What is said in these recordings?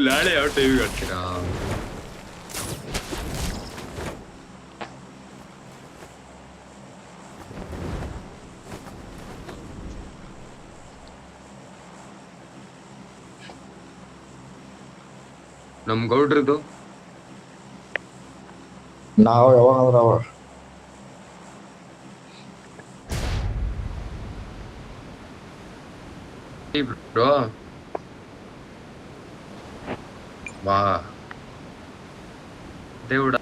ನಾಳೆ ಯಾವ ಟೈಮಿಗೆ ಆಡ್ತೀರಾ? ನಮ್ ಗೌಡ್ರದ್ದು ನಾವು ಯಾವಾಗಂದ್ರ ಅವಾಗ ಬ್ರೋ. ವಾ ದೇವ್ಡ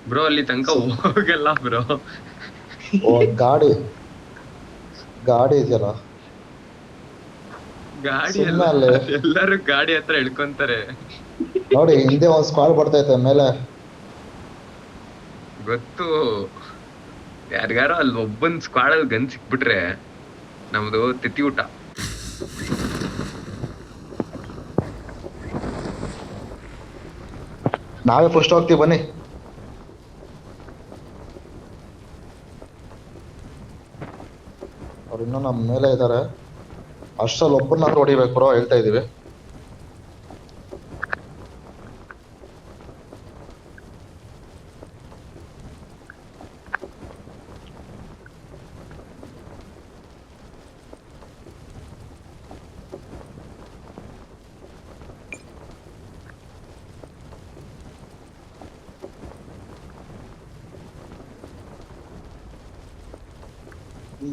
ಬ್ರೋ, ಅಲ್ಲಿ ತನಕ ಹೋಗಲ್ಲ ಬ್ರೋ. ಓ ಗಾಡಿ ಗಾಡಿ ಇದೆಯಲ್ಲ ಗಾಡಿ ಎಲ್ಲ ಸುಮ್ನೆ ಅಲ್ಲಿ ಎಲ್ಲರೂ ಗಾಡಿ ಹತ್ರ ಇಳ್ಕೊಂತಾರೆ. ನೋಡಿ ಹಿಂದೆ ಒಂದ್ ಸ್ಕ್ವಾಡ್ ಬರ್ತೈತೆ ಮೇಲೆ. ಗೊತ್ತು, ಯಾರಿಗಾರೋ ಅಲ್ಲಿ ಒಬ್ಬನ್ ಸ್ಕ್ವಾಡಲ್ಲಿ ಗನ್ ಸಿಕ್ಬಿಟ್ರೆ ನಮ್ದು ತಿಥಿ ಊಟ. ನಾವೇ ಫಸ್ಟ್ ಹೋಗ್ತೀವಿ ಬನ್ನಿ. ಅವ್ರು ಇನ್ನೂ ನಮ್ಮ ಮೇಲೆ ಇದ್ದಾರೆ. ಅಷ್ಟ್ರಲ್ಲಿ ಒಬ್ಬರನ್ನಾದ್ರೂ ಹೊಡಿಬೇಕು ಬ್ರೋ, ಹೇಳ್ತಾ ಇದೀವಿ.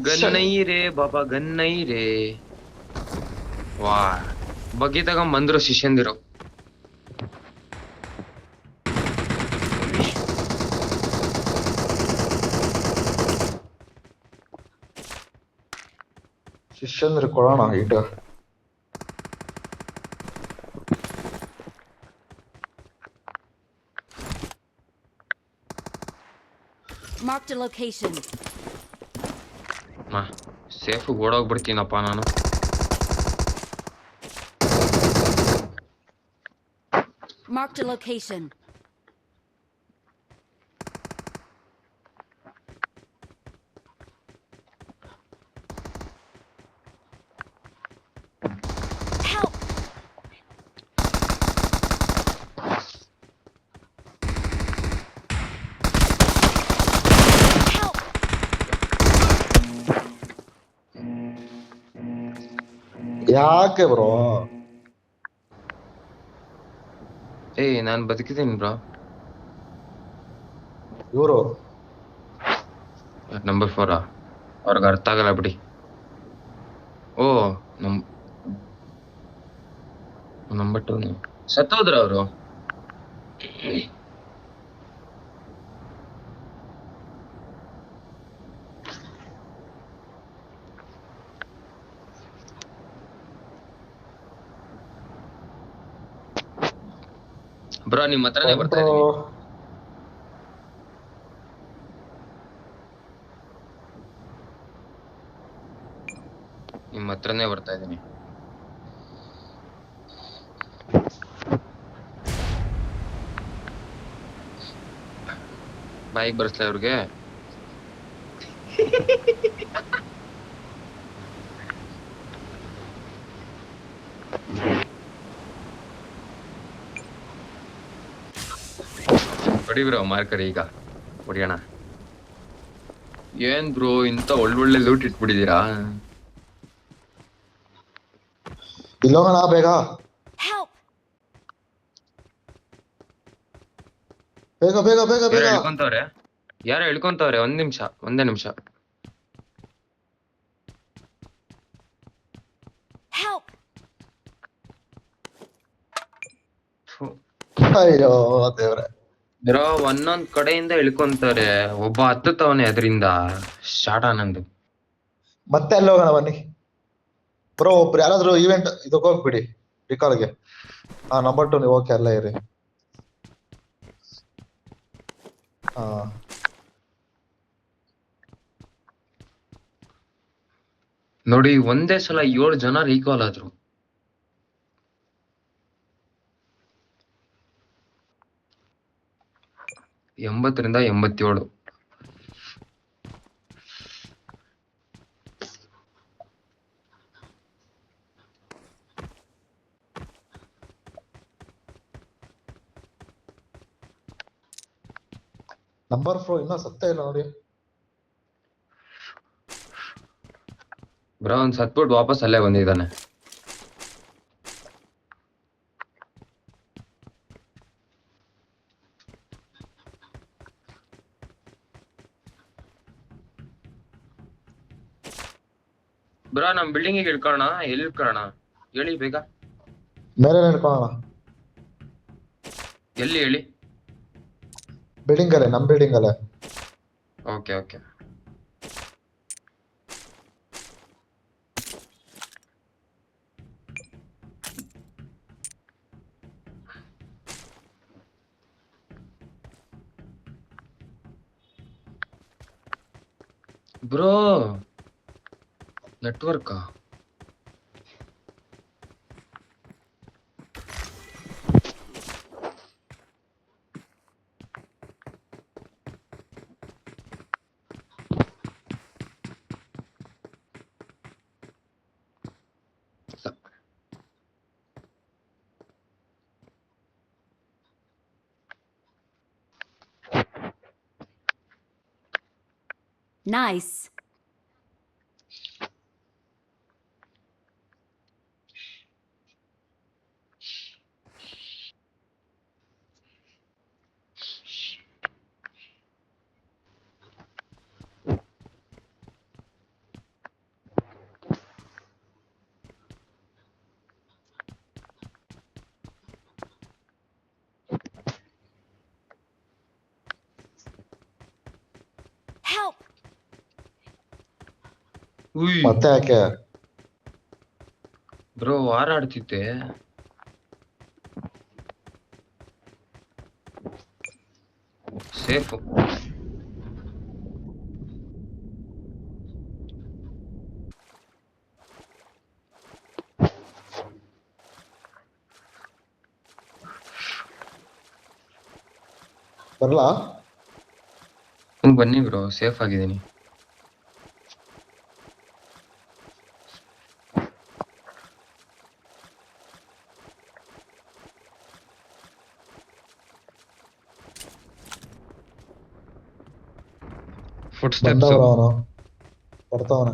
ಗನ್ನೈ ರೇ ಬಾಬಾ, ಗನ್ನೈ ರೇ. ವಾ, ಬಗ್ಗಿ ತಗೊಂಡ್ ಬಂದ್ರು ಶಿಷ್ಯಂದಿರು. ಶಿಷ್ಯಂದ್ರಿಗೆ ಕೊಡೋಣ ಈಟ. Marked a location. ಸೇಫ್ ಓಡೋಗ್ಬಿಡ್ತೀನಪ್ಪ ನಾನು. Marked a location. Help! Help! ಯಾಕೆ ಬ್ರೋ? ನಾನ್ ಬದುಕಿದ್ದೀನಿ ಬ್ರೋ. ಇವರು ನಂಬರ್ 4 ಅವ್ರಿಗೆ ಅರ್ಥ ಆಗಲ್ಲ ಬಿಡಿ. ಓ, ನಂಬರ್ 2 ಸತ್ತೋದ್ರ ಅವರು. ಬ್ರೋ, ನಿಮ್ ಹತ್ರನೇ ಬರ್ತಾ ಇದೀನಿ. ನಿಮ್ಮ ಹತ್ರನೇ ಬರ್ತಾ ಇದೀನಿ. ಬಾಯಿಗೆ ಬರ್ಸ್ಲಾ ಅವ್ರಿಗೆ? ಹೊಡಿ ಬ್ರೋ, ಮಾರ್ಕರಿ ಈಗ ಹೊಡಿಯೋಣ. ಏನ್ ಬ್ರೋ ಇಂತ ಒಳ್ಳೊಳ್ಳೆ ಲೂಟ್ ಇಟ್ಬಿಟ್ಟಿದೀರಾ? ಇಲ್ಲೋಗೋಣ ಬೇಗ. Help! ಬೇಗ ಬೇಗ ಬೇಗ ಬೇಗ. ಯಾರೋ ಇಳ್ಕೊಂತವ್ರೆ. ಒಂದೇ ನಿಮಿಷ. Help! ಅಯ್ಯೋ ದೇವ್ರೆ. ಬ್ರೋ, ಒಂದೊಂದ್ ಕಡೆಯಿಂದ ಇಳ್ಕೊಂತಾರೆ. ಒಬ್ಬ ಹತ್ತುತ್ತವನೆ ಅದರಿಂದ. ಸ್ಟಾರ್ಟ್ ಆನಂದು. ಮತ್ತೆ ಅಲ್ಲಿ ಹೋಗೋಣ ಬನ್ನಿ ಬ್ರೋ. ಒಬ್ರು ಯಾರಾದ್ರೂ ಇವೆಂಟ್ ಇದಕ್ಕೆ ಹೋಗ್ಬಿಡಿ, ರಿಕಾಲ್ಗೆ. ನಂಬರ್ 2 ನೀವು ಓಕೆ ಅಲ್ಲ ಇರಿ. ನೋಡಿ, ಒಂದೇ ಸಲ 7 ಜನ ರೀಕಾಲ್ ಆದ್ರು. ಎಂಬತ್ತರಿಂದ 87. ನಂಬರ್ 4 ಇನ್ನೂ ಸತ್ತೇ ಇಲ್ಲ ನೋಡಿ. ಬ್ರೋ ಅವ್ನ್ ಸತ್ಬಿಟ್ಟು ವಾಪಸ್ ಅಲ್ಲೇ ಬಂದಿದ್ದಾನೆ. ಬ್ರೋ ನಮ್ ಬಿಲ್ಡಿಂಗ್ ಇಳ್ಕೊಳ್ಳೋಣ, ಎಲ್ಲಿ ಇಳ್ಕೊಳ್ಳೋಣ ಹೇಳಿ ಬೇಗ. ಮೇಲೆ ಹಿಡ್ಕೊಳ್ಳೋಣ. ಎಲ್ಲಿ ಹೇಳಿ. ಬಿಲ್ಡಿಂಗ್ ಅಲ್ಲೇ, ನಮ್ ಬಿಲ್ಡಿಂಗ್ ಅಲ್ಲೇ. Okay okay. Bro network Nice. Help! ಉಯ್ ಮತ್ತೆ ಯಾಕೆ? ಬ್ರೋ ಹಾರಾಡ್ತಿದ್ದೆ. ಸೇಫು. ಬರ್ಲಾ? ಬನ್ನಿ ಬ್ರೋ, ಸೇಫ್ ಆಗಿದ್ದೀನಿ. ಫುಟ್ ಸ್ಟೆಪ್ಸ್ ಬಂದವ್ರ ಅವನು ಬರ್ತಾವನೆ.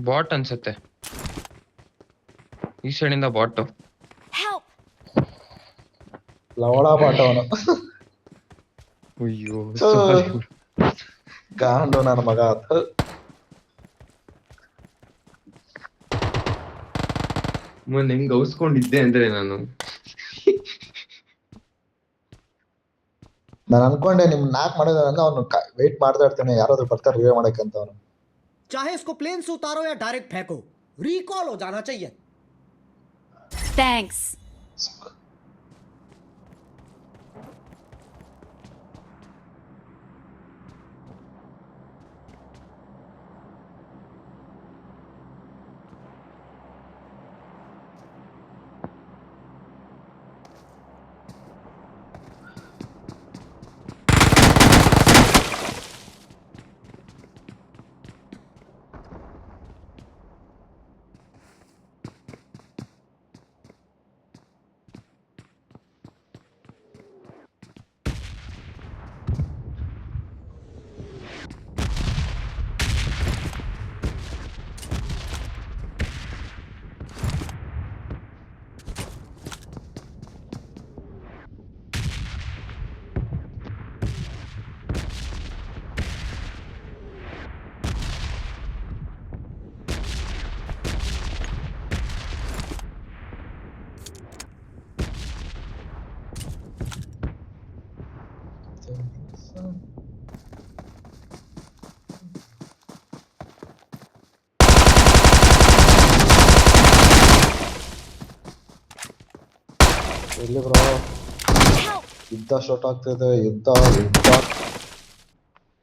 ಬಾಟ್ ಅನ್ಸುತ್ತೆ, ಈ ಸೈಡಿಂದ ಬಾಟ್. Help! ಲವಳ ಪಾಠ ಅವನು. ಅಯ್ಯೋ ಗಾಂಡು ನನ್ನ ಮಗ. ಮೊನ್ನೆ ಹೆಂಗ್ ಗೌಸ್ಕೊಂಡಿದ್ದೆ ಅಂದ್ರೆ ನಾನು ಅನ್ಕೊಂಡೆ ನಿಮ್ ನಾಕ್ ಮಾಡಿದಾರೆ ಅಂದ್ರೆ ಅವ್ನು ವೇಟ್ ಮಾಡ್ತಾ ಇರ್ತಾನೆ, ಯಾರಾದ್ರೂ ಬರ್ತಾರೆ ರಿವೇ ಮಾಡಕ್ಕೆ ಅಂತ ಅವನು. चाहे इसको प्लेन से उतारो या डायरेक्ट फेंको, रिकॉल हो जाना चाहिए. Thanks. ಎಲ್ಲಿ ಬ್ರೋ? Help! ಯುದ್ಧ ಸ್ಟಾರ್ಟ್ ಆಗ್ತಿದೆ, ಯುದ್ಧ ಯುದ್ಧ.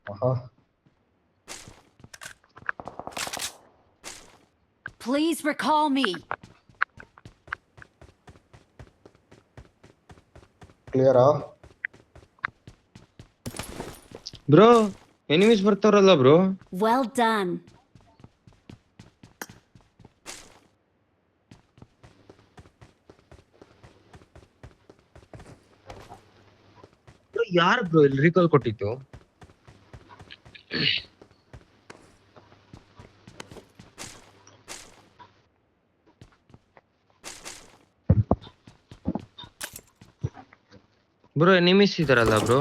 ಆಹಾ, Please recall me. ಕ್ಲಿಯರಾ? ಬ್ರೋ ಎನಿಮೀಸ್ ಬರ್ತಾರಲ್ಲ ಬ್ರೋ. Well done. ब्रो ಯಾರು ಬ್ರೋ ಇಲ್ಲಿ ರೀಕಾಲ್ ಕೊಟ್ಟಿತ್ತು? ಬ್ರೋ ಎನಿಮೀಸ್ ಇದಾರಲ್ಲ ಬ್ರೋ.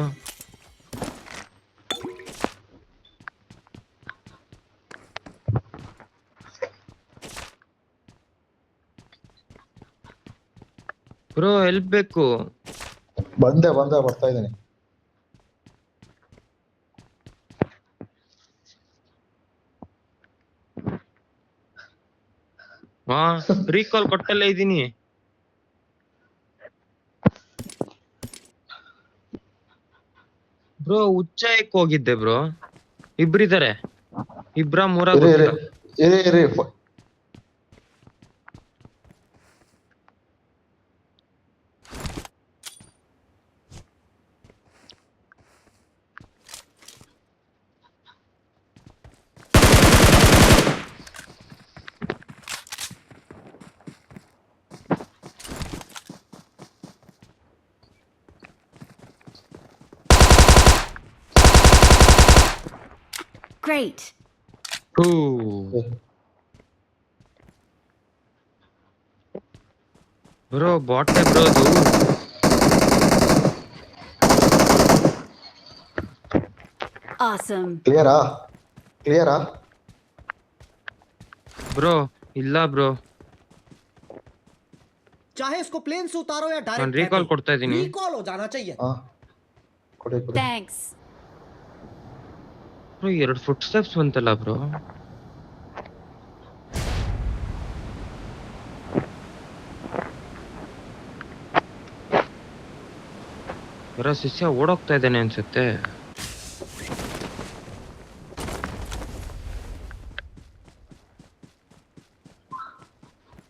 ಬ್ರೋ ಹೆಲ್ಪ್ ಬೇಕು. ಬಂದೆ ಬರ್ತಾ ಇದ್ದೀನಿ. ಹಾ ರೀಕಾಲ್ ಕೊಟ್ಟಲ್ಲೇ ಇದೀನಿ. ಬ್ರೋ ಉಚ್ಚಾಯಕ್ಕೆ ಹೋಗಿದ್ದೆ ಬ್ರೋ. ಇಬ್ರಿದ್ದಾರೆ, ಇಬ್ರ ಮೂರ ಇರಿ ಇರಿ ಇರಿ ಇರಿ Great. ಬ್ರೋ ಬಾಟೆ ಬ್ರೋ ಅದು. Awesome. ಕ್ಲಿಯರಾ ಬ್ರೋ ಇಲ್ಲ ಬ್ರೋ, चाहे इसको प्लेन से उतारो या ನಾನು डायरेक्ट ರೀಕಾಲ್ ಕೊಡ್ತಾ ಇದೀನಿ. रिकॉल हो जाना चाहिए। ಹಾ ಕೊಡಿ Thanks. ಬ್ರೋ 2 ಫುಟ್ ಸ್ಟೆಪ್ಸ್ ಬಂತಲ್ಲ ಬ್ರೋ. ಯಾರೋ ಶಿಷ್ಯ ಓಡೋಗ್ತಾ ಇದ್ದಾನೆ ಅನ್ಸುತ್ತೆ.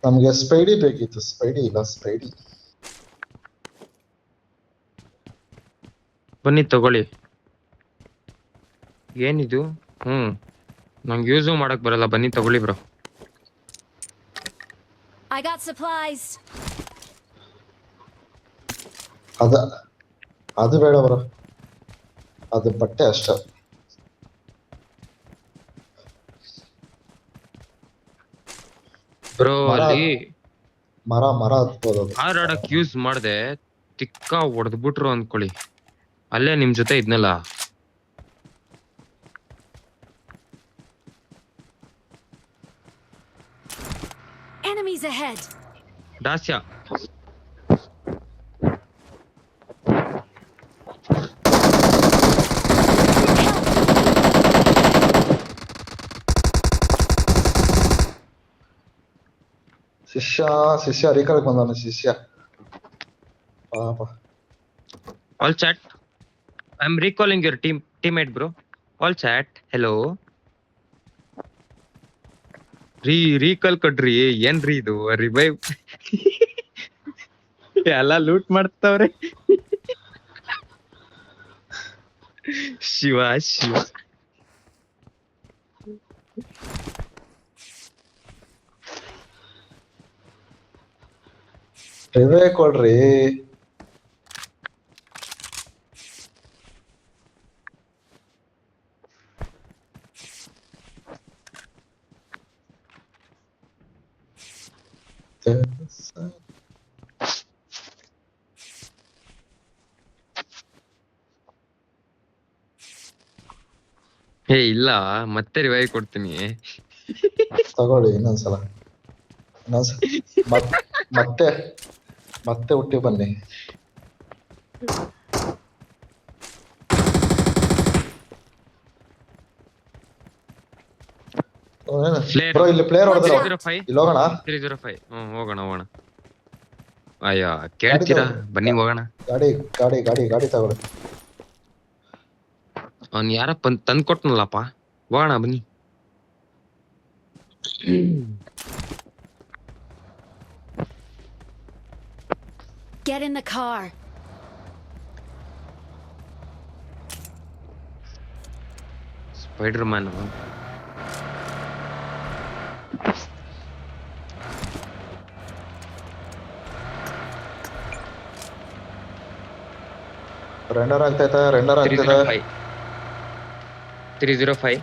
ನಮ್ಗೆ ಸ್ಪೈಡಿ ಬೇಕಿತ್ತು. ಸ್ಪೈಡಿ ಇಲ್ಲ. ಸ್ಪೈಡಿ ಬನ್ನಿ ತಗೊಳ್ಳಿ. ಏನಿದು? ನಂಗೆ ಯೂಸು ಮಾಡಕ್ ಬರಲ್ಲ. ಬನ್ನಿ ತಗೊಳ್ಳಿ ಬ್ರೋ. I got supplies. ಅದು ಬೇಡ ಬರೋ, ಅದು ಬಟ್ಟೆ ಅಷ್ಟೇ. ಬ್ರೋ ಅಲ್ಲಿ ಮರ ಹತ್ಬೋದು. ಹಾರಾಡಕ್ ಯೂಸ್ ಮಾಡ್ದೆ, ತಿಕ್ಕ ಹೊಡೆದ್ಬಿಟ್ರು ಅನ್ಕೊಳ್ಳಿ. ಅಲ್ಲೇ ನಿಮ್ ಜೊತೆ ಇದ್ನಲ್ಲ. Enemies ahead. ದಾಸ್ಯ ಶಿಷ್ಯ ರೀಕಾಲ್ ಬಂದವನು ಶಿಷ್ಯ. ಪಾಪ. All chat, I am recalling your teammate bro. All chat, hello. Recall ಕೊಡ್ರಿ. ಏನ್ರಿ ಇದು ರಿವೈವ್? ಎಲ್ಲ ಲೂಟ್ ಮಾಡ್ತಾವ್ರೆ. ಶಿವ ರಿವೇ ಕೊಡ್ರಿ. ಇಲ್ಲ, ಮತ್ತೆ ರಿವೈವ್ ಕೊಡ್ತೀನಿ. ತಗೊಳ್ಳಿ ಇನ್ನೊಂದ್ಸಲ. ಮತ್ತೆ ಹುಟ್ಟಿ ಬನ್ನಿ. ಬ್ರೋ ಇಲ್ಲಿ ಪ್ಲೇಯರ್ ಹೊಡೆದ್ರು. 305 ಇಲ್ಲಿ ಹೋಗೋಣ. 305 ಹೋಗೋಣ. ಅಯ್ಯ ಕೇಳ್ತೀರಾ? ಬನ್ನಿ ಹೋಗೋಣ. ಗಾಡಿ ತಗೊಳ್ಳಿ. ಅವ್ನು ಯಾರ ತಂದ್ ಕೊಟ್ನಲ್ಲಪ್ಪ. ಹೋಗೋಣ ಬನ್ನಿ. Get in the car. Spider man. Render ಆಗ್ತೈತೆ ರೆಂಡರ್ ಆಗ್ತೈತೆ 305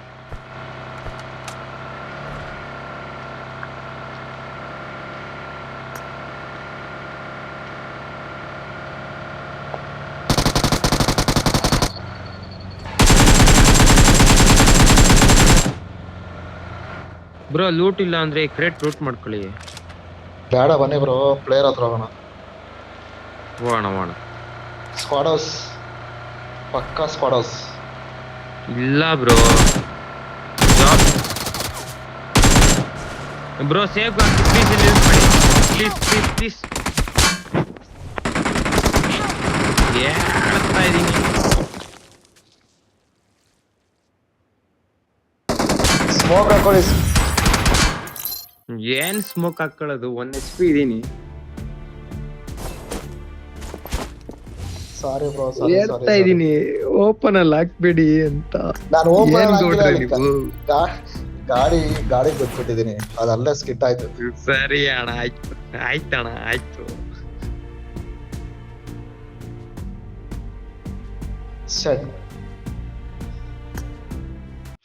ಬ್ರೋ ಲೂಟ್ ಇಲ್ಲ ಅಂದ್ರೆ ಕ್ರೇಟ್ ಲೂಟ್ ಮಾಡ್ಕೊಳ್ಳಿ. ಬೇಡ ಬನ್ನಿ ಬ್ರೋ ಪ್ಲೇಯರ್ ಹತ್ರ ಹೋಗೋಣ. ಹೋಗೋಣ. ಸ್ಕ್ವಾಡ್ ಹೌಸ್ ಪಕ್ಕಾ ಸ್ಕ್ವಾಡ್ ಹೌಸ್. ಇಲ್ಲ ಬ್ರೋ ಬ್ರೋ ಸೇವ್ ಪ್ಲೀಸ್ ಹೇಳ್ತಾ ಇದೀನಿ. ಸ್ಮೋಕ್ ಹಾಕೊಳ್ಳಿ. ಏನ್ ಸ್ಮೋಕ್ ಹಾಕೊಳ್ಳೋದು, 1 HP ಇದೀನಿ. ಸಾರಿ ಬ್ರೋ ಹೇಳ್ತಾ ಇದೀನಿ ಓಪನ್ ಅಲ್ಲಿ ಹಾಕ್ಬೇಡಿ ಅಂತ. ನಾನು ಏನ್ ಗೌಡ್ರೆ ನೀವು? ಗಾಡಿ ಬಿಟ್ಬಿಟ್ಟಿದೀನಿ, ಅದು ಅಲ್ಲೇ ಸ್ಕಿಟ್ ಆಯ್ತು. ಸರಿ ಅಣ್ಣ ಆಯ್ತಣ್ಣ ಆಯ್ತು. Set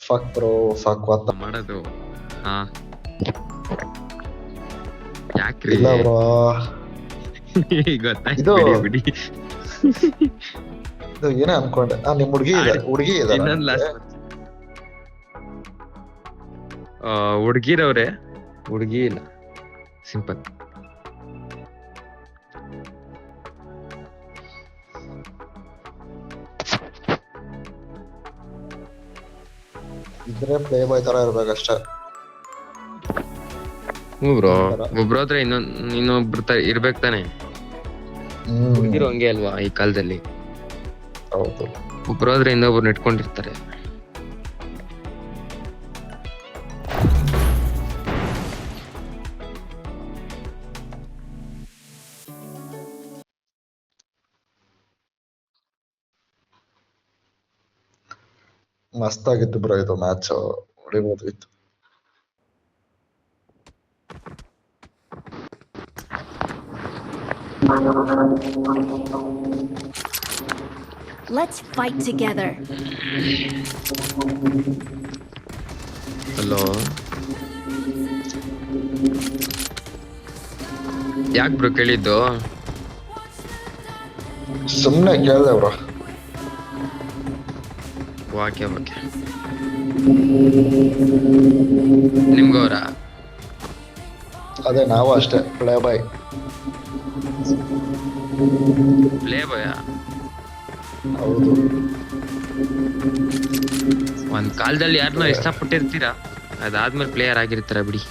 fuck bro fuck what ಮಾಡೋದು ಹಾ ಯಾಕ್ರಿ ಇಲ್ಲ ಬ್ರೋ ಗೊತ್ತಾಯ್ತು ಬಿಡಿ. ಇದು ಏನೇ ಅನ್ಕೊಂಡೆ ನಿಮ್ ಹುಡುಗಿ ಇದೆ ಇನ್ನೊಂದ್ ಲಾಸ್ಟ್ ಹುಡ್ಗಿರವ್ರೆ, ಹುಡ್ಗಿ ಇಲ್ಲ ಸಿಂಪಲ್. ಇದ್ರೆ ಪ್ಲೇ ಬಾಯ್ ತರ ಇರ್ಬೇಕಷ್ಟೇ. ಬ್ರೋ ಒಬ್ರ ಹತ್ರ ಇನ್ನೊಬ್ರ ಇರ್ಬೇಕ್ ತಾನೆ. ಹುಡ್ಗಿರು ಹಂಗೆ ಅಲ್ವಾ ಈ ಕಾಲದಲ್ಲಿ, ಹೌದು. ಒಬ್ರಾದ್ರೆ ಇನ್ನೊಬ್ರು ಇಟ್ಕೊಂಡಿರ್ತಾರೆ. ಮಸ್ತ್ ಆಗಿತ್ತು ಬ್ರೋ ಇದು ಮ್ಯಾಚ್, ಹೊಡಿಬೋದಿತ್ತು. Let's fight together. ಹಲೋ ಯಾಕೆ ಬ್ರೋ ಕೇಳಿದ್ದು? ಸುಮ್ನೆ ಕೇಳ್ದೆ ಬ್ರೋ. ಓಕೆ ನಿಮ್ಗವ್ರ ಅದೇ ನಾವು ಅಷ್ಟೇ ಪ್ಲೇ ಬಾಯ್. ಪ್ಲೇ ಬಾಯ? ಹೌದು. ಒಂದ್ ಕಾಲದಲ್ಲಿ ಯಾರನ್ನ ಇಷ್ಟಪಟ್ಟಿರ್ತೀರಾ, ಅದಾದ್ಮೇಲೆ ಪ್ಲೇಯರ್ ಆಗಿರ್ತಾರ ಬಿಡಿ.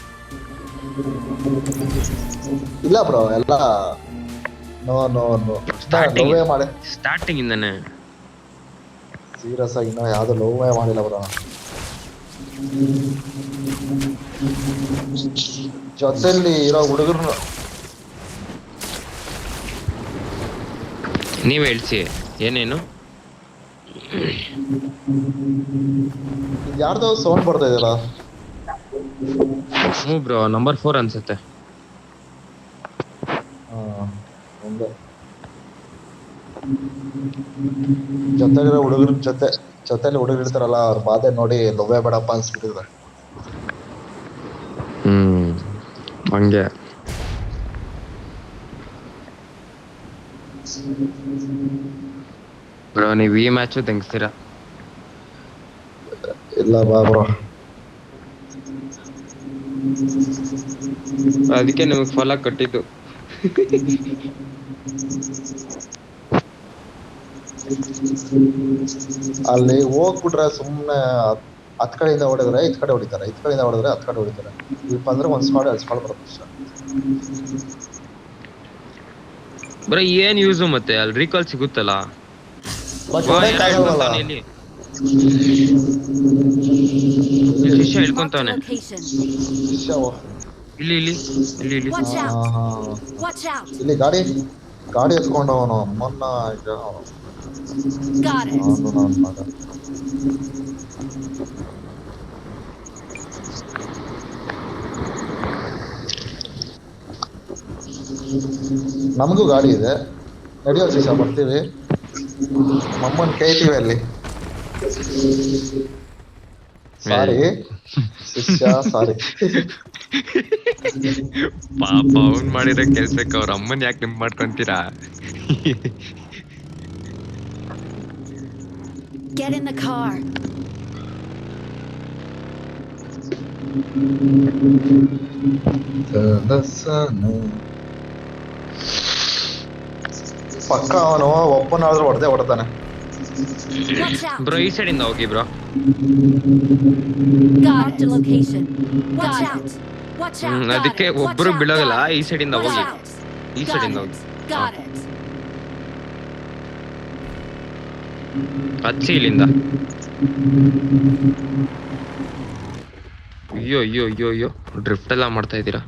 ಇಲ್ಲ ಬ್ರೋ ಎಲ್ಲ ನೋ ಮಾಡಿ ಸ್ಟಾರ್ಟಿಂಗ್ ಇಂದಾನೆ ಸೀರಿಯಸ್ ಆಗಿ ಇನ್ನೂ ಯಾವ್ದು ಲೋವೇ ಮಾಡಿಲ್ಲ ಬ್ರೋ. ಜೊತೆಲಿ ಇರೋ ಹುಡುಗರು ನೀವ್ ಹೇಳ್ಸಿ ಏನೇನು. ಯಾರ್ದೋ ಸೌಂಡ್ ಬರ್ತಾ ಇದೆಯಲ್ಲ. ಹ್ಞೂ ಬ್ರೋ ನಂಬರ್ 4 ಅನ್ಸುತ್ತೆ. ಜೊತೆಗಿರೋ ಹುಡುಗರ ಜೊತೆಲಿ ಹುಡುಗರು ಇರ್ತಾರಲ್ಲ, ಅವ್ರ ಬಾಧೆ ನೋಡಿ ಲವ್ವೇ ಬೇಡಪ್ಪ ಅನ್ಸ್ಬಿಟ್ಟಿದ್ರೆ. ಹಂಗೆ ಬ್ರೋ ನೀವ್ ಈ ಮ್ಯಾಚು ತೆಗಿಸ್ತೀರಾ? ಇಲ್ಲ ಬಾ ಬ್ರೋ, ಅದಕ್ಕೆ ನಿಮಗೆ ಫಲ ಕಟ್ಟಿದ್ದು. ಅಲ್ಲಿ ಹೋಗ್ಬಿಟ್ರೆ ಸುಮ್ನೆ ಹತ್ ಕಡೆಯಿಂದ ಹೊಡೆದ್ರೆ ಇತ್ ಕಡೆ ಹೊಡಿತಾರೆ, ಇತ್ ಕಡೆಯಿಂದ ಹೊಡೆದ್ರೆ ಹತ್ ಕಡೆ ಹೊಡಿತಾರೆ. ಇಲ್ಪ ಅಂದ್ರೆ ಒಂದ್ ಸ್ಕ್ವಾಡ್ 2 ಸ್ಕ್ವಾಡ್ ಬರುತ್ತೆ ಅಷ್ಟೇ. ಬ್ರೋ ಏನ್ ಯೂಸು ಮತ್ತೆ ಅಲ್ಲಿ ರೀಕಾಲ್ ಸಿಗುತ್ತಲ್ಲ. ಶಿಷ್ಯ ಹೇಳ್ಕೊಂತವನೆ. ಇಲ್ಲಿ ಗಾಡಿ ಎತ್ಕೊಂಡವನು ಮೊನ್ನ ನಮಗೂ ಗಾಡಿ ಇದೆ, ನಡೆಯೋ ಶಿಷ್ಯ ಬರ್ತೀವಿ. ನಮ್ಮಮ್ಮನ್ ಕೇಳ್ತೀವಿ ಅಲ್ಲಿ. ಸಾರಿ ಶಿಷ್ಯ, ಸಾರಿ. ಪಾಪ ಅವ್ನ್ ಮಾಡಿರೋ ಕೆಲ್ಸಕ್ಕೆ ಅವ್ರ ಅಮ್ಮನ್ ಯಾಕೆ ನಿಮ್ ಮಾಡ್ಕೊಂತೀರಾ? Get in the car. ಪಕ್ಕ ಅವನು ಒಬ್ಬನಾದ್ರೂ ಹೊಡೆದಾನೆ. Watch out. ಬ್ರೋ ಈ ಸೈಡ್ ಇಂದ ಹೋಗಿ bro. Got a location. Watch out. Watch out. ಅದಕ್ಕೆ ಒಬ್ರು ಬೀಳೋದಿಲ್ಲ, ಈ ಸೈಡ್ ಇಂದ ಹೋಗಿ, ಈ ಸೈಡ್ ಇಂದ ಹೋಗಿ. Got it. ಹಚ್ಚಿ ಇಲ್ಲಿಂದ. ಅಯ್ಯೋ ಅಯ್ಯೋ ಅಯ್ಯೋ ಅಯ್ಯೋ, ಡ್ರಿಫ್ಟ್ ಎಲ್ಲ ಮಾಡ್ತಾ ಇದ್ದೀರಾ.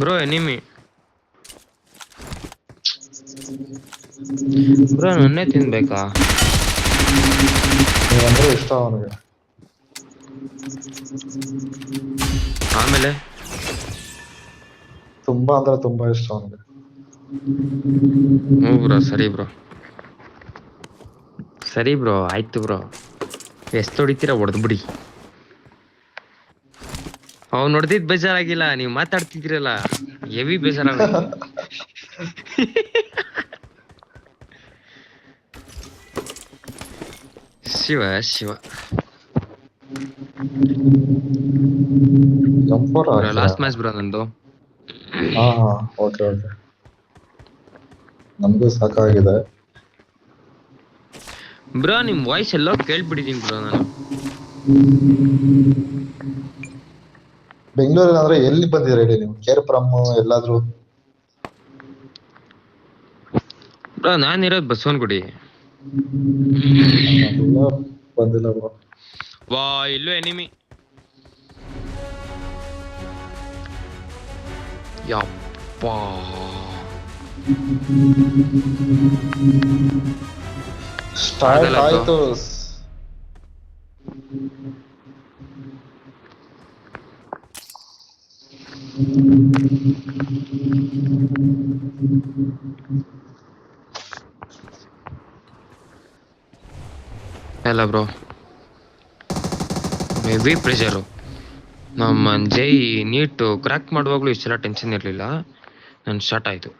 Bro enemy. ಬ್ರೋ ನನ್ನೇ ತಿನ್ಬೇಕಾ? ನೀವಂದ್ರೆ ಇಷ್ಟ ಅವನಿಗೆ. ಆಮೇಲೆ ತುಂಬಾ ಅಂದ್ರೆ ತುಂಬಾ ಇಷ್ಟ ಅವನಿಗೆ. ಹ್ಞೂ ಬ್ರೋ, ಸರಿ ಬ್ರೋ, ಸರಿ ಬ್ರೋ, ಆಯ್ತು ಬ್ರೋ. ಎಷ್ಟು ಹೊಡಿತೀರಾ ಹೊಡೆದ್ಬಿಡಿ. ಅವ್ನು ಹೊಡೆದಿದ್ ಬೇಜಾರಾಗಿಲ್ಲ, ನೀವು ಮಾತಾಡ್ತಿದ್ದೀರಲ್ಲ ಹೆವಿ ಬೇಜಾರಾಗ. Shiva Shiva. Last match bro ನಂದು. ಹಾ ಓಕೆ ಓಕೆ, ನಮಗೂ ಸಾಕಾಗಿದೆ ಬ್ರೋ. ನಿಮ್ ವಾಯ್ಸ್ ಎಲ್ಲೋ ಕೇಳ್ಬಿಟ್ಟಿದೀನಿ ಬ್ರೋ ನಾನು. ಬೆಂಗಳೂರಲ್ಲಿ ಅಂದ್ರೆ ಎಲ್ಲಿ ಬಂದಿರ ಹೇಳಿ ನೀವು? ಕೇರ್ಪುರಮ್ ಎಲ್ಲಾದ್ರೂ? ಬ್ರೋ ನಾನಿರೋದು ಬಸವನಗುಡಿ. ಬಂದಿಲ್ಲ ಬ್ರೋ. ವಾ ಇಲ್ಲೂ ಎನಿಮಿ. ಯಪ್ಪಾ, ಸ್ಟಾರ್ಟ್ ಆಯ್ತು. ಎಲ್ಲ ಬ್ರೋ ಹೆವಿ ಪ್ರೆಷರು. ನಮ್ಮ ಜೈ ನೀಟ್ ಕ್ರ್ಯಾಕ್ ಮಾಡುವಾಗಲೂ ಇಷ್ಟೆಲ್ಲ ಟೆನ್ಷನ್ ಇರಲಿಲ್ಲ. ನನ್ನ ಸ್ಟಾರ್ಟ್ ಆಯಿತು.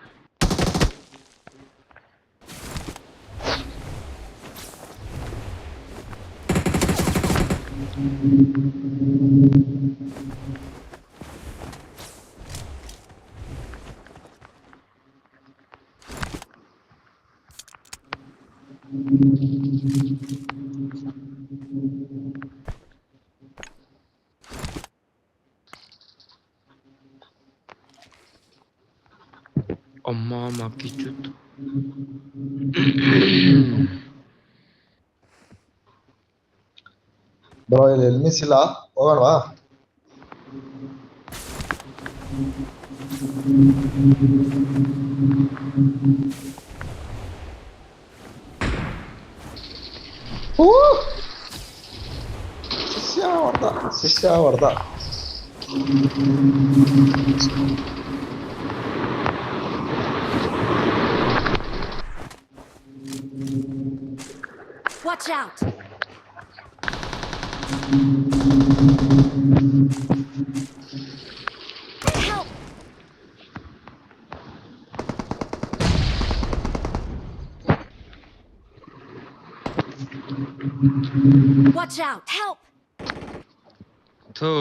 ಅಮ್ಮ ಕಿಚ್ಚುತ್ತು. ಬ್ರೋ ಇಲ್ಲಿ ಎಲ್ಮಿಸ್ ಇಲ್ಲ, ಹೋಗೋಣವಾ? ಶಿಷ್ಯ ಹೊಡೆದ. Watch out. Help. Watch out. Help. ಥೂ.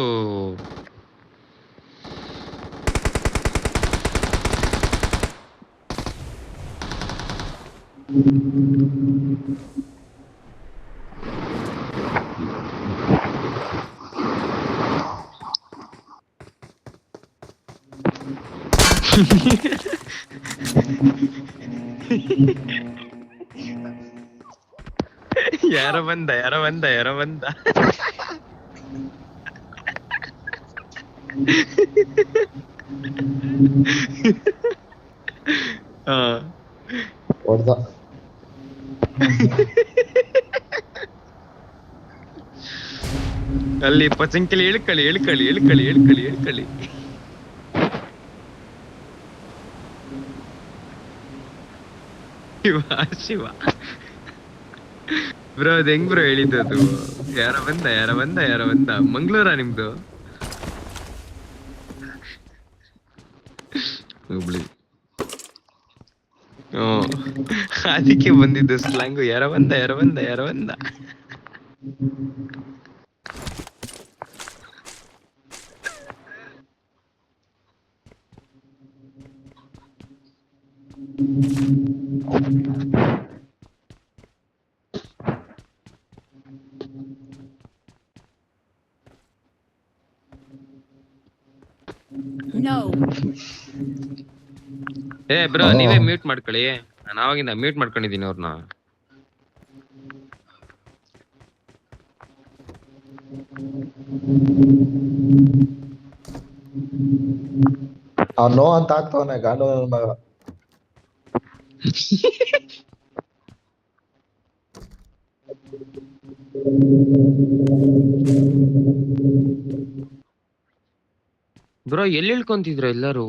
ಯಾರೋ ಬಂದ ಹಾ ಹೊಡ್ದ. ಅಲ್ಲಿ ಪಚಂಕಿಲಿ ಇಳ್ಕಳಿ ಇಳ್ಕಳಿ ಇಳ್ಕಳಿ ಇಳ್ಕಳಿ ಇಳ್ಕಳಿ. ಶಿವ ಶಿವ ಬ್ರೋ ಅದ್ ಹೆಂಗ್ ಬ್ರೋ ಹೇಳಿದ್ದದು? ಯಾರ ಬಂದ ಯಾರ ಬಂದ ಯಾರ ಬಂದ? ಮಂಗ್ಳೂರ ನಿಮ್ದು? ಹುಬ್ಳಿ. ಹ್ಮ್ ಅದಕ್ಕೆ ಬಂದಿದ್ದು ಸ್ಲ್ಯಾಂಗು. ಯಾರ ಬಂದ ಯಾರ ಬಂದ ಯಾರ ಬಂದ? No. ಏ ಬ್ರೋ ಹ್ಮ್. ನೀವೇ ಮ್ಯೂಟ್ ಮಾಡ್ಕೊಳ್ಳಿ. ನಾನು ಅವಾಗಿಂದ ಮ್ಯೂಟ್ ಮಾಡ್ಕೊಂಡಿದ್ದೀನಿ ಅವ್ರನ್ನ. ನೋ ಅಂತ ಆಗ್ತವನೆ ಗಾಂಡು ನನ್ ಮಗ. ಬ್ರೋ ಎಲ್ಲಿ ಇಳ್ಕೊಂತಿದ್ರ ಎಲ್ಲರೂ?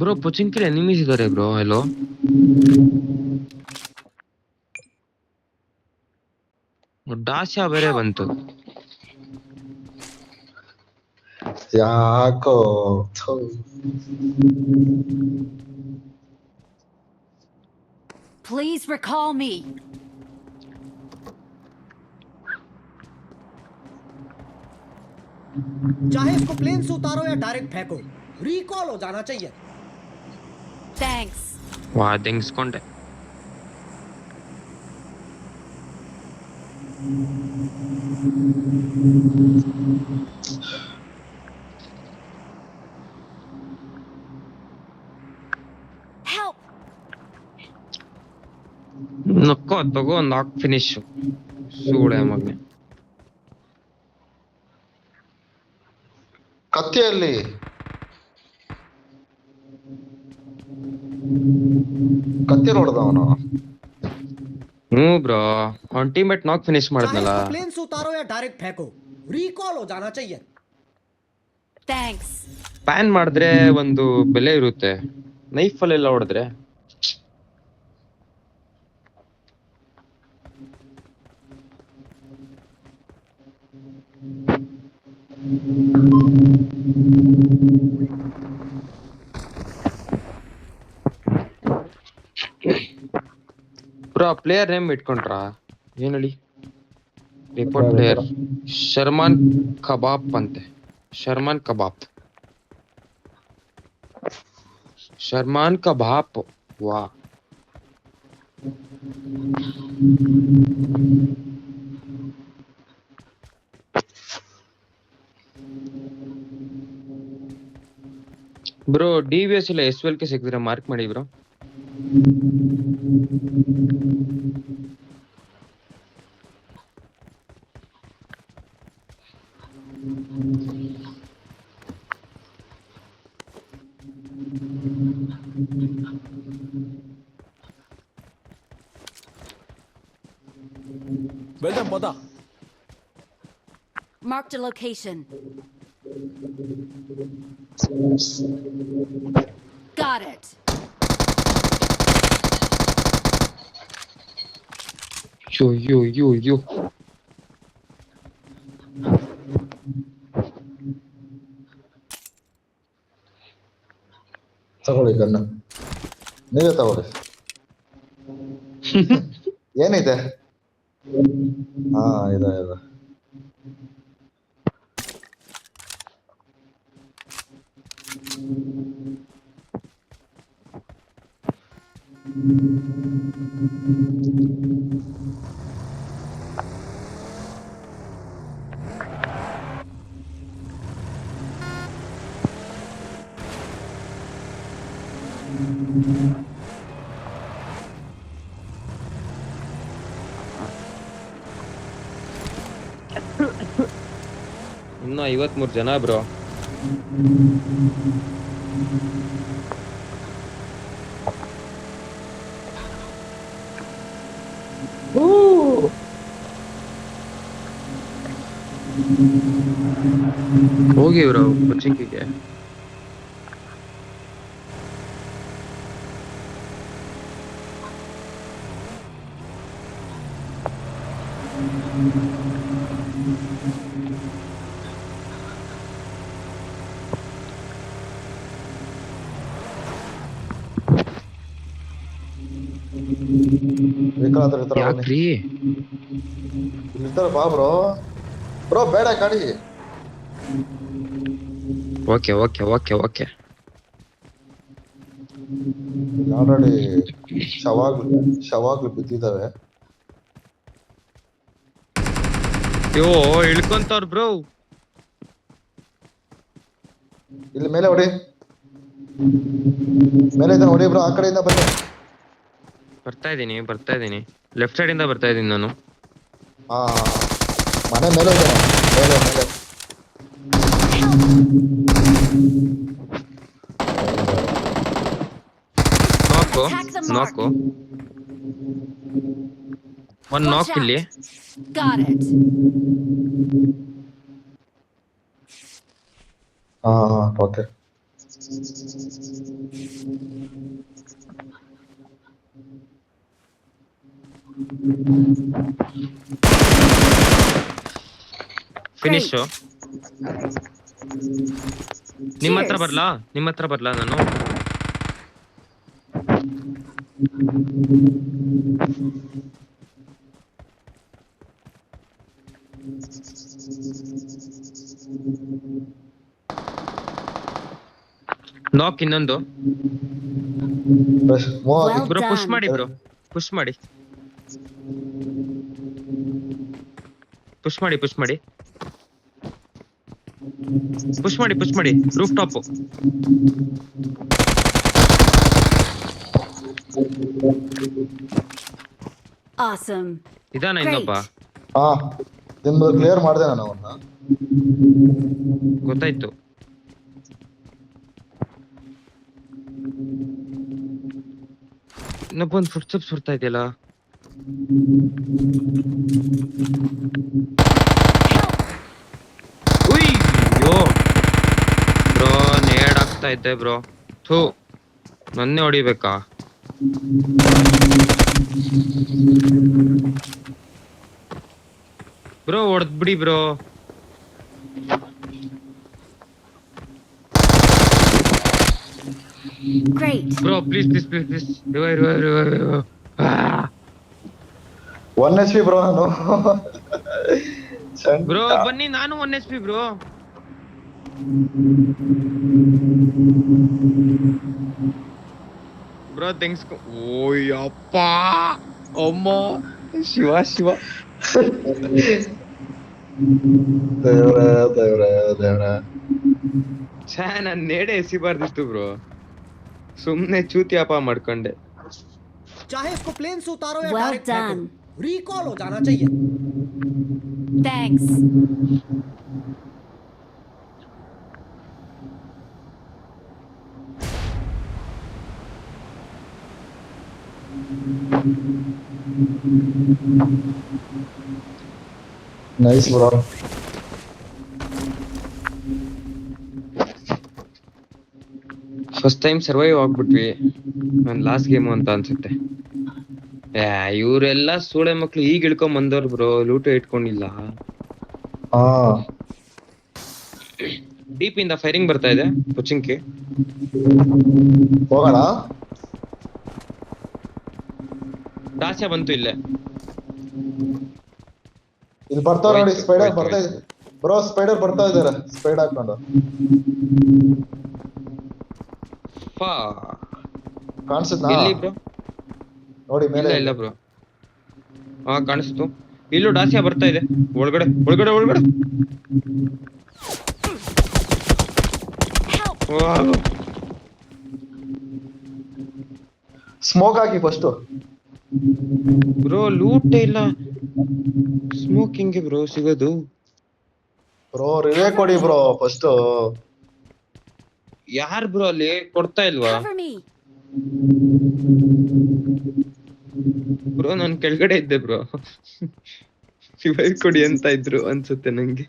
ಬ್ರೋ ಪೊಚಿಂಕಿಲ್ ಎನಿಮೀಸ್ ಇದಾರೆ ಬ್ರೋ. ಹೆಲೋ ಡಾಶಾ ಬೇರೆ ಬಂತು. ಯಾಕೋ ಥು. Please recall me. चाहे इसको प्लेन से उतारो या डायरेक्ट फेंको, रिकॉल हो जाना चाहिए. Thanks. ವಾ ದೆಂಗಿಸ್ಕೊಂಡೆ. Help. ನಕ್ಕೋ ತಗೋ ನಾಕ್ ಫಿನಿಶ್. ಸೂಳೆ ಮಗನೆ. ಕತ್ತಿಯಲ್ಲಿ ಕತ್ತಿ ಹೊಡೆದ ಅವನು. ಹ್ಞೂ ಬ್ರೋ ಅವ್ನ ಟೀಮ್ಮೇಟ್ ನಾಕ್ ಫಿನಿಶ್ चाहे ಮಾಡಿದ್ನಲ್ಲ. इसको प्लेन से उतारो या डायरेक्ट फेंको, रिकॉल हो जाना चाहिए. Thanks. ಪ್ಯಾನ್ ಮಾಡಿದ್ರೆ ಒಂದು ಬೆಲೆ ಇರುತ್ತೆ. ನೈಫ್ ಅಲ್ಲೆಲ್ಲ ಹೊಡೆದ್ರೆ ಬ್ರೋ ಪ್ಲೇಯರ್ ನೇಮ್ ಇಟ್ಕೊಂಡ್ರಾ? ಏನ್ ಹೇಳಿ? ರಿಪೋರ್ಟ್ ಪ್ಲೇಯರ್ ಶರ್ಮಾನ್ ಕಬಾಬ್ ಅಂತೆ. ಶರ್ಮಾನ್ ಕಬಾಬ್. ಶರ್ಮಾನ್ ಕಬಾಬ್. ವಾ ಬ್ರೋ ಡಿವಿಎಸ್ ಇಲ್ಲ ಎಸ್ ಕೆ ಸಿಕ್ಕಿದ್ರೆ ಮಾರ್ಕ್ ಮಾಡಿ bro. Well done, brother. Marked a location. Got it. ಯೋ ತಗೊಳ್ಳಿ ಗನ್ನ, ನೀವೇ ತಗೊಳ್ಳಿ. ಏನಿದೆ? ಹಾ ಇದೆ ಇದೆ. ಇನ್ನು 53 ಜನ ಬ್ರೋ. ಹೋಗಿ ಬ್ರೋ ಕೋಚಿಂಗಿಗೆ. ವೆಹಿಕಲ್ ಹತ್ರ ಇರ್ತಾರ ಬನ್ನಿ. ಯಾಕ್ರಿ ಇಲ್ಲಿ ಇರ್ತಾರ ಬಾ ಬ್ರೋ. ಬ್ರೋ ಬೇಡ ಗಾಡಿ. Okay okay okay okay. Already ಶವಾಗ್ಲು ಬಿದ್ದಿದ್ದಾವೆ. ಯೋ ಇಳ್ಕೊಂತವ್ರ ಬ್ರೋ. ಇಲ್ಲಿ ಮೇಲೆ ಹೊಡಿ, ಮೇಲೆ ಇದ್ದಾನೆ ಹೊಡಿ ಬ್ರೋ. ಆ ಕಡೆಯಿಂದ ಬನ್ನಿ. ಬರ್ತಾ ಇದೀನಿ ಲೆಫ್ಟ್ ಸೈಡ್ ಇಂದ ಬರ್ತಾ ಇದೀನಿ ನಾನು. ಹಾ ಮನೆ ಮೇಲೆ ಇದ್ದಾನೆ, ಮೇಲೆ ಮೇಲೆ. ನಾಕು Attack the mark. ನಾಕು ಒಂದ್ Watch ನಾಕ್ ಇಲ್ಲಿ. out. Got it. ಹಾ ಓಕೆ. ಫಿನಿಶ್. Great. ನಿಮ್ಮ ಹತ್ರ Cheers. ಬರ್ಲಾ ನಾನು. ನಾಕ್ ಇನ್ನೊಂದು. Well bro push done. ಮಾಡಿ ಬ್ರೋ, ಪುಷ್ ಮಾಡಿ ರೂಫ್ ಟಾಪ್. Awesome. ಇದಾನ ಇನ್ನೊಬ್ಬ. ಹಾ ನಿಮ್ದು ಕ್ಲಿಯರ್ ಮಾಡಿದೆ ನಾನು ಅವನ್ನ. ಗೊತ್ತಾಯ್ತು. ಇನ್ನೊಬ್ಬ ಫುಟ್ ಸ್ಟೆಪ್ಸ್ ಬರ್ತಾ ಇದೆಯಲ್ಲ. ಉಯ್ಯೋ ಬ್ರೋ ನೇಡ್ ಆಗ್ತಾ ಇದ್ದೆ ಬ್ರೋ. ಥೂ ನನ್ನೇ ಹೊಡಿಬೇಕಾ? ಬ್ರೋ ಹೊಡೆದ್ಬಿಡಿ bro. Great. Bro please revive. 1 HP bro ನಾನು. ಬ್ರೋ ಬನ್ನಿ, ನಾನು 1 HP ಬ್ರೋ. Bro thanks. ಓಯಪ್ಪ ಅಮ್ಮ ಶಿವ ದೇವ್ರ. ಛೇ ನನ್ ನೇಡೆ ಎಸಿಬಾರ್ದಿತ್ತು ಬ್ರೋ, ಸುಮ್ನೆ ಚೂತಿಯಪ್ಪ ಮಾಡ್ಕೊಂಡೆ. चाहे इसको प्लेन से उतारो या Well डायरेक्ट फेंको, done. रिकॉल हो जाना चाहिए. Thanks. Nice bro. First time survive ಆಗ್ಬಿಟ್ವಿ. ನನ್ ಲಾಸ್ಟ್ ಗೇಮ್ ಅಂತ ಅನ್ಸುತ್ತೆ. ಇವರೆಲ್ಲ ಸೂಳೆ ಮಕ್ಳು ಈಗ ಇಳ್ಕೊಂಡ್ ಬಂದವ್ರು ಬ್ರೋ, ಲೂಟ ಇಟ್ಕೊಂಡಿಲ್ಲ. ಹಾ ಡೀಪ್ ಇಂದ ಫೈರಿಂಗ್ ಬರ್ತಾ ಇದೆ ಕೊಚಿಂಗ್ಗೆ. ಹೋಗೋಣ. ದಾಸ್ಯ ಬಂತು ಇಲ್ಲೇ. ಇಲ್ಲಿ ಬರ್ತಾವ ನೋಡಿ, ಸ್ಪೈಡರ್ ಬರ್ತಾ ಇದೆ ಬ್ರೋ. ಸ್ಪೈಡರ್ ಬರ್ತಾ ಇದಾರೆ, ಸ್ಪೈಡ್ ಹಾಕೊಂಡು. ಕಾಣಿಸುತ್ತಾ ಎಲ್ಲಿ ಬ್ರೋ? ನೋಡಿ ಮೇಲೆ. ಇಲ್ಲ ಬ್ರೋ. ಹಾ ಕಾಣಿಸ್ತು. ಇಲ್ಲೂ ಡಾಸಿಯಾ ಬರ್ತಾ ಇದೆ ಒಳಗಡೆ. ಸ್ಮೋಕ್ ಹಾಕಿ ಫಸ್ಟ್ ಬ್ರೋ. ಲೂಟೇ ಇಲ್ಲ, ಸ್ಮೋಕಿಂಗ್ ಬ್ರೋ ಸಿಗೋದು. ಬ್ರೋ ರಿವೇ ಕೊಡಿ ಬ್ರೋ ಫಸ್ಟ್. ಯಾರ್ ಬ್ರೋ ಅಲ್ಲಿ ಕೊಡ್ತಾ ಇಲ್ವಾ Cover me. ಬ್ರೋ? ನಾನ್ ಕೆಳಗಡೆ ಇದ್ದೆ ಬ್ರೋ. ರಿವೈವ್ ಕೊಡಿ ಅಂತ ಇದ್ರು ಅನ್ಸುತ್ತೆ ನಂಗೆ.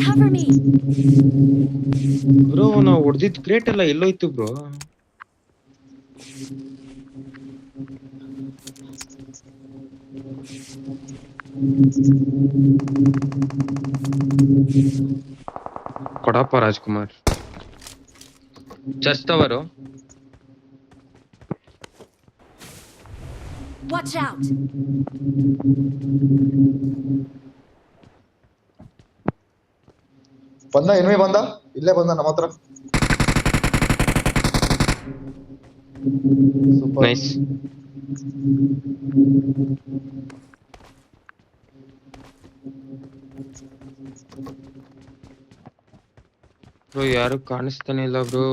Cover me. ಬ್ರೋ ನಾವ್ ಹೊಡೆದಿದ್ ಕ್ರೇಟ್ ಎಲ್ಲ ಎಲ್ಲೋಯ್ತು ಬ್ರೋ? ಕೊಡಪ್ಪ Rajkumar. Church tower. Watch out. ಬಂದ ಎನ್ವಿ ಬಂದ, ಇಲ್ಲೇ ಬಂದ ನಮ್ಮ ಹತ್ರ. ಸೂಪರ್. ನೈಸ್. ಬ್ರೋ ಯಾರು ಕಾಣಿಸ್ತಾನೆ ಇಲ್ಲ bro.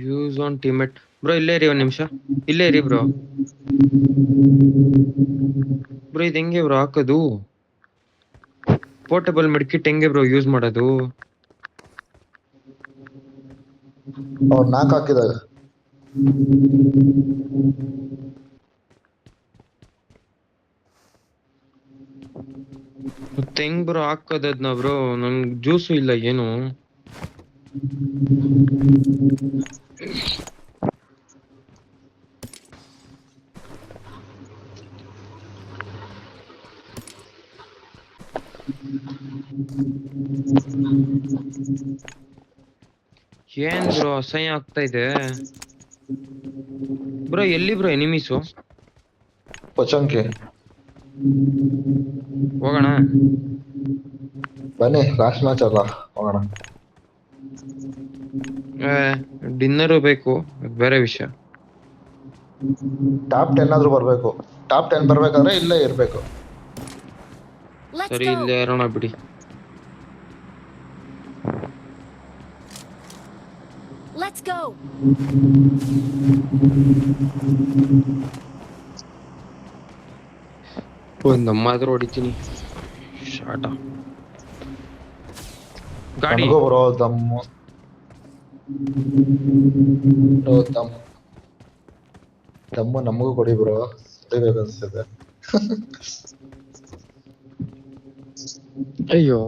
Use on teammate. Bro ಇಲ್ಲೇ ಇರಿ ಒಂದ್ ನಿಮಿಷ, ಇಲ್ಲೇ ಇರಿ ಬ್ರೋ. ಬ್ರೋ ಇದು ಹೆಂಗೆ ಬ್ರೋ ಹಾಕೋದು? ಪೋರ್ಟಬಲ್ ಮೆಡ್ಕಿಟ್ ಹೆಂಗೆ ಬ್ರೋ ಯೂಸ್ ಮಾಡೋದು? ಅವ್ರು 4 ಹಾಕಿದಾಗ. ಮತ್ತೆ ಹೆಂಗ್ ಬ್ರೋ ಹಾಕೋದದ್ನ ಬ್ರೋ? ನಂಗ್ ಜ್ಯೂಸು ಇಲ್ಲ ಏನು. ಏನ್ ಬ್ರೋ ಅಸಹ್ಯ ಆಗ್ತಾ ಇದೆ ಬ್ರೋ. ಎಲ್ಲಿ ಬ್ರೋ ಎನಿಮೀಸು? ಪಚಂಕಿ. ಹೋಗೋಣ ಬನ್ನಿ, ಲಾಸ್ಟ್ ಮ್ಯಾಚ್ ಅಲ್ಲ, ಹೋಗೋಣ. ಡಿನ್ನರು ಬೇಕು, ಅದ್ ಬೇರೆ ವಿಷಯ. ಟಾಪ್ 10 ಆದ್ರೂ ಬರ್ಬೇಕು. ಟಾಪ್ 10 ಬರ್ಬೇಕಂದ್ರೆ ಇಲ್ಲೇ ಇರ್ಬೇಕು. Let's ಸರಿ go. ಇಲ್ಲೇ ಇರೋಣ ಬಿಡಿ. Let's go. ಒಂದ್ ನಮ್ಮಾದ್ರೂ ಹೊಡಿತೀನಿ ಶಾಟ. ಗಾಡಿ ನನಗೂ ಬ್ರೋ ದಮ್ಮು. ದಮ್ಮು ನಮಗೂ ಕೊಡಿ ಬ್ರೋ, ಹೊಡಿಬೇಕು ಅನ್ಸುತ್ತೆ. ಅಯ್ಯೋ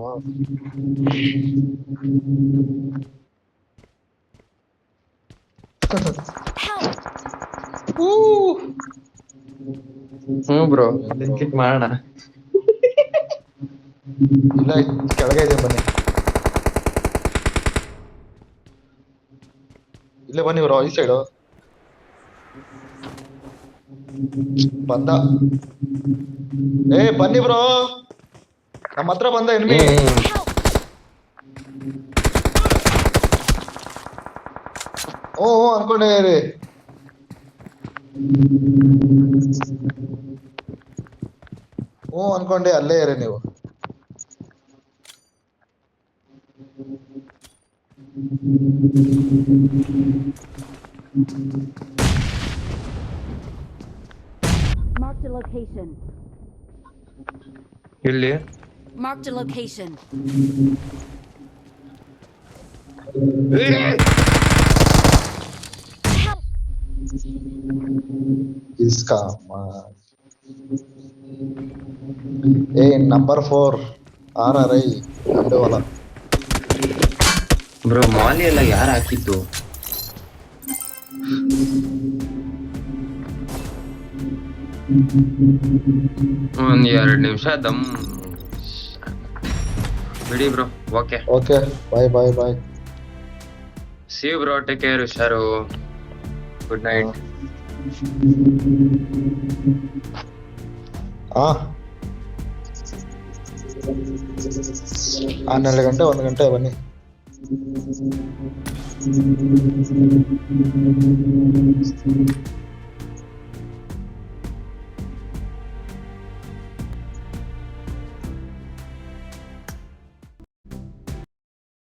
Help. ಹ್ಞೂ ಬ್ರೋ ಕ್ಲಿಕ್ ಮಾಡೋಣ. ಇಲ್ಲ ಕೆಳಗೆ ಇದೆ, ಬನ್ನಿ. ಇಲ್ಲೇ ಬನ್ನಿ ಬ್ರೋ, ಈ ಸೈಡು ಬಂದ. ಬನ್ನಿ ಬ್ರೋ, ನಮ್ಮ ಹತ್ರ ಬಂದ ಎನ್ಮಿ. Help. ಓ ಅನ್ಕೊಂಡೆ ರೀ. ಅನ್ಕೊಂಡೆ ಅಲ್ಲೇ ಇರಿ ನೀವು. Marked a location. ಇಲ್ಲಿ Marked a location. Help. इसका नंबर 4 RRI वाला ಬ್ರೋ ಮಾಲಿ ಎಲ್ಲ ಯಾರು ಹಾಕಿದ್ದು? ಒಂದ್ 2 ನಿಮಿಷ ದಮ್ ಬಿಡಿ bro. Okay okay, bye bye bye. See you bro, take care, ಹುಷಾರು, ಗುಡ್ ನೈಟ್. 12 ಗಂಟೆ 1 ಗಂಟೆ ಬನ್ನಿ.